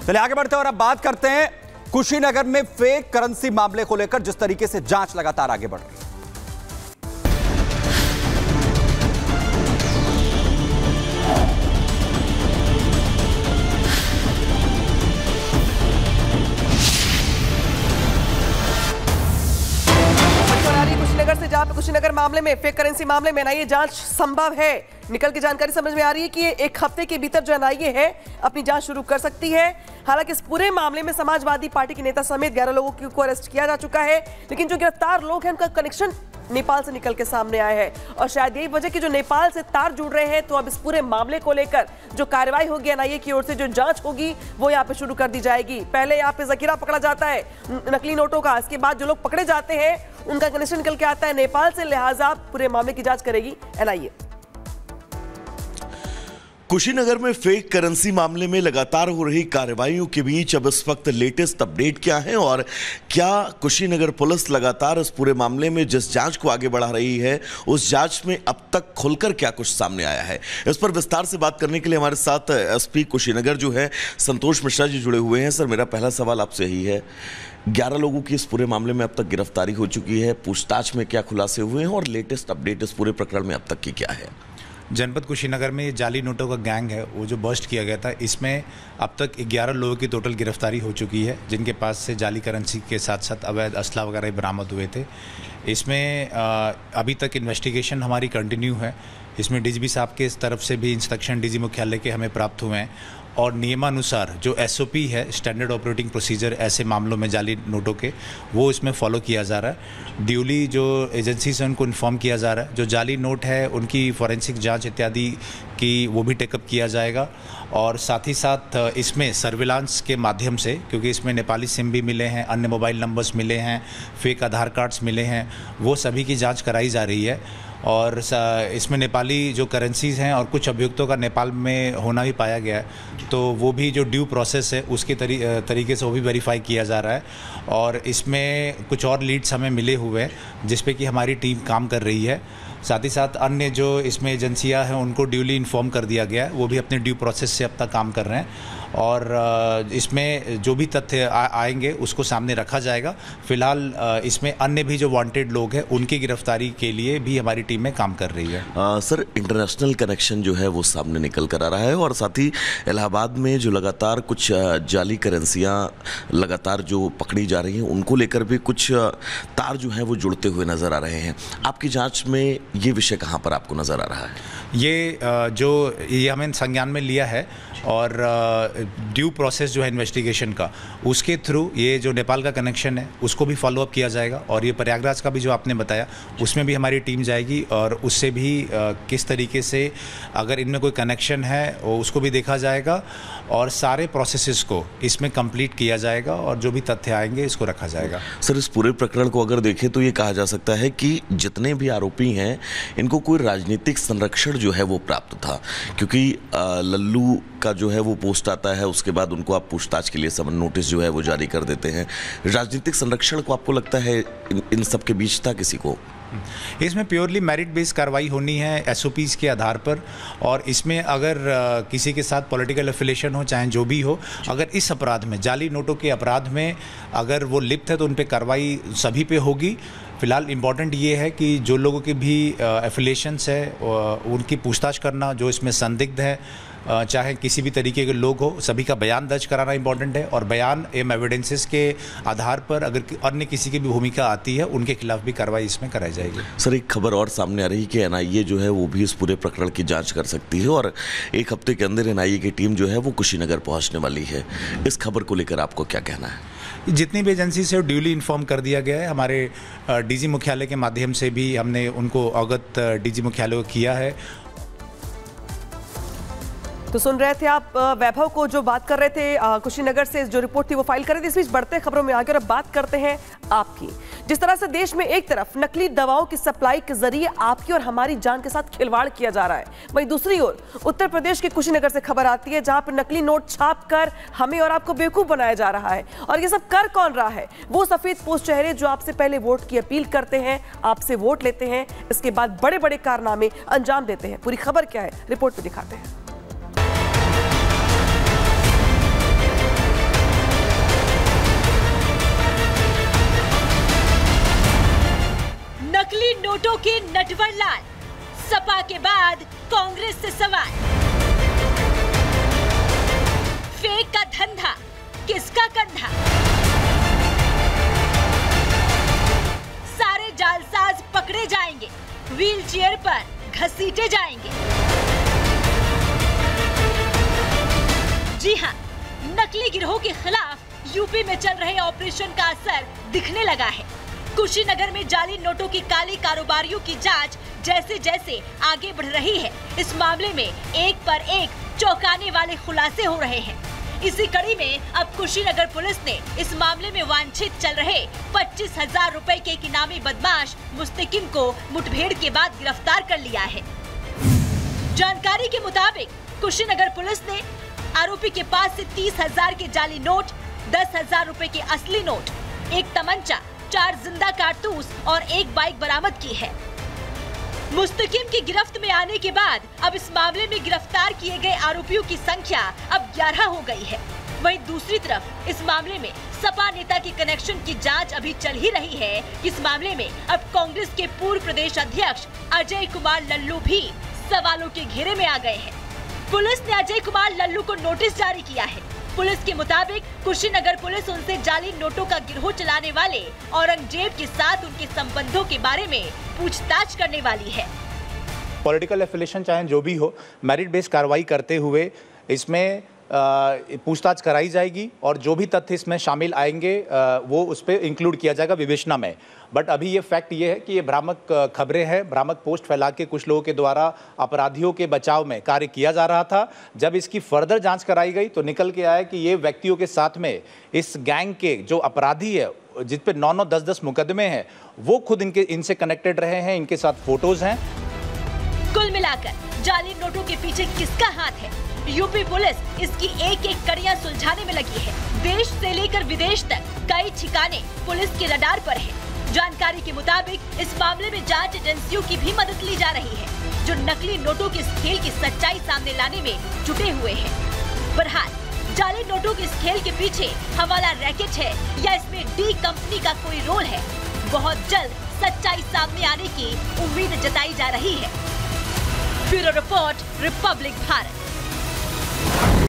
चलिए आगे बढ़ते हैं और अब बात करते हैं कुशीनगर में फेक करेंसी मामले को लेकर जिस तरीके से जांच लगातार आगे बढ़ रही है। कुशीनगर से जहां पे कुशीनगर मामले में फेक करेंसी मामले में एनआईए जांच संभव है, निकल की जानकारी समझ में आ रही है कि एक हफ्ते के भीतर जो एनआईए है अपनी जांच शुरू कर सकती है। हालांकि इस पूरे मामले में समाजवादी पार्टी के नेता समेत 11 लोगों को अरेस्ट किया जा चुका है, लेकिन जो गिरफ्तार लोग हैं उनका कनेक्शन नेपाल से निकल के सामने आया है और शायद यही वजह कि जो नेपाल से तार जुड़ रहे हैं। तो अब इस पूरे मामले को लेकर जो कार्रवाई होगी एनआईए की ओर से, जो जांच होगी वो यहाँ पे शुरू कर दी जाएगी। पहले यहाँ पे जखीरा पकड़ा जाता है नकली नोटों का, इसके बाद जो लोग पकड़े जाते हैं उनका कनेक्शन निकल के आता है नेपाल से, लिहाजा पूरे मामले की जांच करेगी एनआईए। कुशीनगर में फेक करेंसी मामले में लगातार हो रही कार्रवाइयों के बीच अब इस वक्त लेटेस्ट अपडेट क्या है और क्या कुशीनगर पुलिस लगातार इस पूरे मामले में जिस जांच को आगे बढ़ा रही है उस जांच में अब तक खुलकर क्या कुछ सामने आया है, इस पर विस्तार से बात करने के लिए हमारे साथ एसपी कुशीनगर जो है संतोष मिश्रा जी जुड़े हुए हैं। सर, मेरा पहला सवाल आपसे यही है, 11 लोगों की इस पूरे मामले में अब तक गिरफ्तारी हो चुकी है, पूछताछ में क्या खुलासे हुए हैं और लेटेस्ट अपडेट इस पूरे प्रकरण में अब तक की क्या है? जनपद कुशीनगर में ये जाली नोटों का गैंग है वो जो बस्ट किया गया था, इसमें अब तक 11 लोगों की टोटल गिरफ्तारी हो चुकी है, जिनके पास से जाली करेंसी के साथ साथ अवैध असला वगैरह बरामद हुए थे। इसमें अभी तक इन्वेस्टिगेशन हमारी कंटिन्यू है। इसमें डीजीपी साहब के तरफ से भी इंस्ट्रक्शन डीजी मुख्यालय के हमें प्राप्त हुए हैं और नियमानुसार जो एसओपी है, स्टैंडर्ड ऑपरेटिंग प्रोसीजर, ऐसे मामलों में जाली नोटों के, वो इसमें फॉलो किया जा रहा है। ड्यूली जो एजेंसी से उनको इन्फॉर्म किया जा रहा है, जो जाली नोट है उनकी फॉरेंसिक जांच इत्यादि की वो भी टेकअप किया जाएगा और साथ ही साथ इसमें सर्विलांस के माध्यम से, क्योंकि इसमें नेपाली सिम भी मिले हैं, अन्य मोबाइल नंबर्स मिले हैं, फेक आधार कार्ड्स मिले हैं, वो सभी की जाँच कराई जा रही है और इसमें नेपाली जो करेंसीज हैं और कुछ अभियुक्तों का नेपाल में होना भी पाया गया है, तो वो भी जो ड्यू प्रोसेस है उसके तरीके से वो भी वेरीफाई किया जा रहा है और इसमें कुछ और लीड्स हमें मिले हुए हैं जिस पे कि हमारी टीम काम कर रही है। साथ ही साथ अन्य जो इसमें एजेंसियां हैं उनको ड्यूली इन्फॉर्म कर दिया गया है, वो भी अपने ड्यू प्रोसेस से अब तक काम कर रहे हैं और इसमें जो भी तथ्य आएंगे उसको सामने रखा जाएगा। फिलहाल इसमें अन्य भी जो वांटेड लोग हैं उनकी गिरफ्तारी के लिए भी हमारी टीम में काम कर रही है। सर, इंटरनेशनल कनेक्शन जो है वो सामने निकल कर आ रहा है और साथ ही इलाहाबाद में जो लगातार कुछ जाली करेंसियाँ लगातार जो पकड़ी जा रही हैं उनको लेकर भी कुछ तार जो हैं वो जुड़ते हुए नज़र आ रहे हैं। आपकी जाँच में ये विषय कहाँ पर आपको नज़र आ रहा है? ये हमें संज्ञान में लिया है और ड्यू प्रोसेस जो है इन्वेस्टिगेशन का, उसके थ्रू ये जो नेपाल का कनेक्शन है उसको भी फॉलो अप किया जाएगा और ये प्रयागराज का भी जो आपने बताया उसमें भी हमारी टीम जाएगी और उससे भी किस तरीके से अगर इनमें कोई कनेक्शन है उसको भी देखा जाएगा और सारे प्रोसेसेस को इसमें कंप्लीट किया जाएगा और जो भी तथ्य आएंगे इसको रखा जाएगा। सर, इस पूरे प्रकरण को अगर देखें तो ये कहा जा सकता है कि जितने भी आरोपी हैं इनको कोई राजनीतिक संरक्षण जो है वो प्राप्त था, क्योंकि लल्लू का जो है वो पोस्ट आता है, उसके बाद उनको आप पूछताछ के लिए समन नोटिस जो है वो जारी कर देते हैं। राजनीतिक संरक्षण को आपको लगता है इन सब के बीच था किसी को? इसमें प्योरली मेरिट बेस्ड कार्रवाई होनी है एसओपीज़ के आधार पर और इसमें अगर किसी के साथ पॉलिटिकल एफिलिएशन हो, चाहे जो भी हो, अगर इस अपराध में, जाली नोटों के अपराध में अगर वो लिप्त है तो उन पर कार्रवाई सभी पे होगी। फिलहाल इम्पॉर्टेंट ये है कि जो लोगों के भी एफिलिएशंस है उनकी पूछताछ करना, जो इसमें संदिग्ध है, चाहे किसी भी तरीके के लोग हो, सभी का बयान दर्ज कराना इंपॉर्टेंट है और बयान एम एविडेंसेस के आधार पर अगर अन्य किसी की भी भूमिका आती है उनके खिलाफ भी कार्रवाई इसमें कराई जाएगी। सर, एक खबर और सामने आ रही है कि एनआईए जो है वो भी इस पूरे प्रकरण की जांच कर सकती है और एक हफ्ते के अंदर एनआईए की टीम जो है वो कुशीनगर पहुंचने वाली है। इस खबर को लेकर आपको क्या कहना है? जितनी भी एजेंसी से ड्यूली इन्फॉर्म कर दिया गया है, हमारे डीजी मुख्यालय के माध्यम से भी हमने उनको अवगत डीजी मुख्यालय को किया है। तो सुन रहे थे आप वैभव को जो बात कर रहे थे कुशीनगर से, जो रिपोर्ट थी वो फाइल कर रहे थे। इस बीच बढ़ते खबरों में आगे और अब बात करते हैं आपकी। जिस तरह से देश में एक तरफ नकली दवाओं की सप्लाई के जरिए आपकी और हमारी जान के साथ खिलवाड़ किया जा रहा है, वहीं दूसरी ओर उत्तर प्रदेश के कुशीनगर से खबर आती है जहां पर नकली नोट छाप कर हमें और आपको बेवकूफ बनाया जा रहा है। और ये सब कर कौन रहा है? वो सफेद पोस्ट चेहरे जो आपसे पहले वोट की अपील करते हैं, आपसे वोट लेते हैं, इसके बाद बड़े बड़े कारनामे अंजाम देते हैं। पूरी खबर क्या है रिपोर्ट में दिखाते हैं। कांग्रेस से सवाल, फेक का धंधा किसका कंधा? सारे जालसाज पकड़े जाएंगे, व्हील चेयर पर घसीटे जाएंगे। जी हां, नकली गिरोह के खिलाफ यूपी में चल रहे ऑपरेशन का असर दिखने लगा है। कुशीनगर में जाली नोटों की काले कारोबारियों की जांच जैसे जैसे आगे बढ़ रही है, इस मामले में एक पर एक चौंकाने वाले खुलासे हो रहे हैं। इसी कड़ी में अब कुशीनगर पुलिस ने इस मामले में वांछित चल रहे 25,000 रुपए के एक इनामी बदमाश मुस्तकिम को मुठभेड़ के बाद गिरफ्तार कर लिया है। जानकारी के मुताबिक कुशीनगर पुलिस ने आरोपी के पास से 30,000 के जाली नोट, 10,000 रुपए के असली नोट, एक तमंचा, 4 जिंदा कारतूस और एक बाइक बरामद की है। मुस्तकिम की गिरफ्त में आने के बाद अब इस मामले में गिरफ्तार किए गए आरोपियों की संख्या अब 11 हो गई है। वहीं दूसरी तरफ इस मामले में सपा नेता के कनेक्शन की जांच अभी चल ही रही है। इस मामले में अब कांग्रेस के पूर्व प्रदेश अध्यक्ष अजय कुमार लल्लू भी सवालों के घेरे में आ गए हैं। पुलिस ने अजय कुमार लल्लू को नोटिस जारी किया है। पुलिस के मुताबिक कुशीनगर पुलिस उनसे जाली नोटों का गिरोह चलाने वाले औरंगजेब के साथ उनके संबंधों के बारे में पूछताछ करने वाली है। पॉलिटिकल एफिलिएशन चाहे जो भी हो, मेरिट बेस्ड कार्रवाई करते हुए इसमें पूछताछ कराई जाएगी और जो भी तथ्य इसमें शामिल आएंगे वो उस पर इंक्लूड किया जाएगा विवेचना में। बट अभी ये फैक्ट ये है कि ये भ्रामक खबरें हैं, भ्रामक पोस्ट फैला के कुछ लोगों के द्वारा अपराधियों के बचाव में कार्य किया जा रहा था। जब इसकी फर्दर जांच कराई गई तो निकल के आया कि ये व्यक्तियों के साथ में इस गैंग के जो अपराधी है, जिस पे 9-9, 10-10 मुकदमे हैं, वो खुद इनसे कनेक्टेड रहे हैं, इनके साथ फोटोज हैं। कुल मिलाकर जाली नोटों के पीछे किसका हाथ है? यूपी पुलिस इसकी एक एक कड़ियां सुलझाने में लगी है। देश से लेकर विदेश तक कई ठिकाने पुलिस के रडार पर है। जानकारी के मुताबिक इस मामले में जांच एजेंसियों की भी मदद ली जा रही है, जो नकली नोटों के इस खेल की सच्चाई सामने लाने में जुटे हुए हैं। बहरहाल, जाली नोटों के इस खेल के पीछे हवाला रैकेट है या इसमें डी कंपनी का कोई रोल है, बहुत जल्द सच्चाई सामने आने की उम्मीद जताई जा रही है। Bureau report, Republic Bharat.